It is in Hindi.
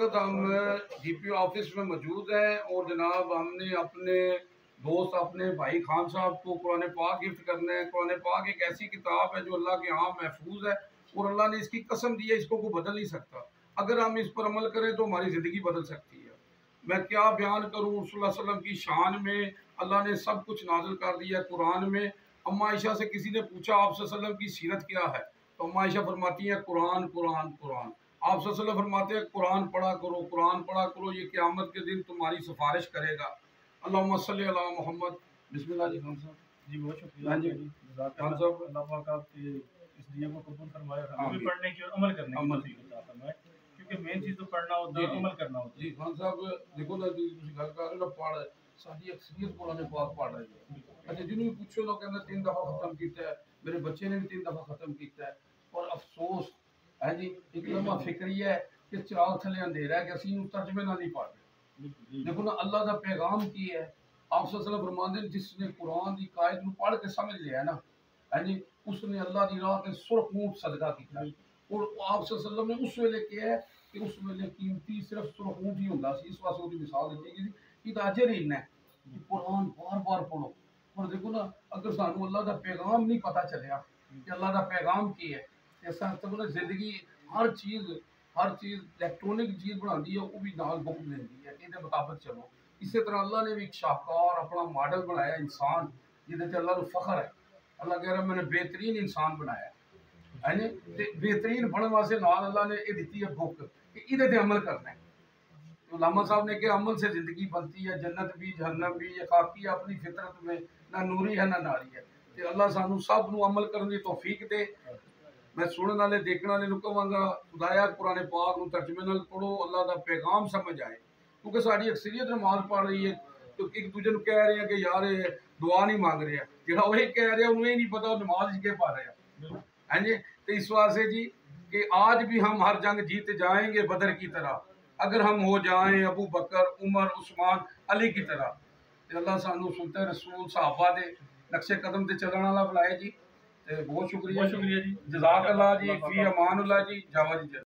वक्त हम डीपीओ ऑफिस में मौजूद हैं और जनाब हमने अपने दोस्त अपने भाई खान साहब को कुरान पाक गिफ्ट करने हैं। कुरान पाक एक ऐसी किताब है जो अल्लाह के यहाँ महफूज है और अल्लाह ने इसकी कसम दी है, इसको कोई बदल नहीं सकता। अगर हम इस पर अमल करें तो हमारी ज़िंदगी बदल सकती है। मैं क्या बयान करूँ, रसूलुल्लाह सल्लल्लाहु अलैहि वसल्लम की शान में अल्लाह ने सब कुछ नाजिल कर दिया कुरान में। अम्मा आयशा से किसी ने पूछा आप सल्लल्लाहु अलैहि वसल्लम की सीरत क्या है, तो अम्मा आयशा फरमाती है कुरान कुरान कुरान। आप सल्लल्लाहु अलैहि वसल्लम फरमाते हैं कुरान पढ़ा करो, कुरान पढ़ा करो, ये क़यामत के दिन तुम्हारी सिफारिश करेगा। अल्लाहुम्मा सल्ली अला मोहम्मद। बिस्मिल्लाह जी खान साहब। जी बहुत शुक्रिया हाँ जी खान साहब, अल्लाह पाक आपके इस दिया को कबूल फरमाए, हमें भी पढ़ने की और अमल करने की तौफीक अता फरमाए, क्योंकि मेन चीज़ तो पढ़ना होता है, अमल करना होता है। जी खान साहब देखो ना जी, तुम गल कर रहे हो पढ़ साडी अक्सरियत कुरान पाक पढ़ रही है। अच्छा जिन्होंने पूछो तो कहना 3 दफ़ा खत्म किया है, मेरे बच्चे ने भी 3 दफ़ा खत्म किया है। और अफसोस है जी, एक लम्हा फिक्रिया है कि चिराग थले अंधेरा है कि असी तर्जमे ना नहीं पढ़ रहे। देखो ना अल्लाह का पैगाम की है। आप सल्लल्लाहु अलैहि वसल्लम फरमाते हैं जिसने कुरान की कायद को पढ़ के समझ लिया है ना, है जी, उसने अल्लाह की राह ते सुरख ऊंट सदका किया। और आप सल्लल्लाहु अलैहि वसल्लम ने उस वेले किया है कि उस वेले कीमती सिर्फ सुरख ऊंट ही होंदा सी। इस वास्ते उसकी मिसाल दी गई कि अजर ही इन्ना है कि कुरान बार बार पढ़ो। और देखो ना अगर सानू अल्लाह का पैगाम नहीं पता चलिया कि अल्लाह का पैगाम की है, ऐसा तो जिंदगी हर चीज़ इलैक्ट्रॉनिक चीज़ बनाती है वो भी नाल बुक देती है, ये मुताबिक चलो। इसी तरह अल्लाह ने भी एक शाहकार अपना मॉडल बनाया इंसान, जिहदे अल्लाह को फख्र है। अल्लाह कह रहा मैंने बेहतरीन इंसान बनाया है जी, ते बेहतरीन बनने वास्ते नाल अल्लाह ने ये दी है बुक कि इहदे ते अमल करना है। तो लामा साहब ने कहा अमल से ज़िंदगी बनती है, जन्नत भी जहन्नम भी। ये खाकी अपनी फितरत में ना नूरी है ना नारी है। तो अल्लाह सानू सब नू अमल करने की तौफीक दे। मैं सुनने वाले देखने वाले नू कहांगा खुदाया कुरान पाक नू तर्जमे नाल पढ़ो, अल्लाह का पैगाम समझ आए। क्योंकि साड़ी अक्सरियत नमाज पढ़ रही है तो एक दूजे को कह रहे हैं कि यार दुआ नहीं मांग रहे हैं, जो वही कह रहे हैं उन्हें नहीं पता नमाज के पढ़ रहे हैं, है जी। तो इस वास्ते जी कि आज भी हम हर जंग जीत जाएंगे बदर की तरह, अगर हम हो जाएं अबू बकर उमर उस्मान अली की तरह। तो अल्लाह सानू सुनते रसूल सहाबा दे नक्शे कदम से चलने वाला बुलाए जी। तो बहुत शुक्रिया जी, जज़ाक अल्लाह जी, फी अमान अल्लाह जी, जावा जी।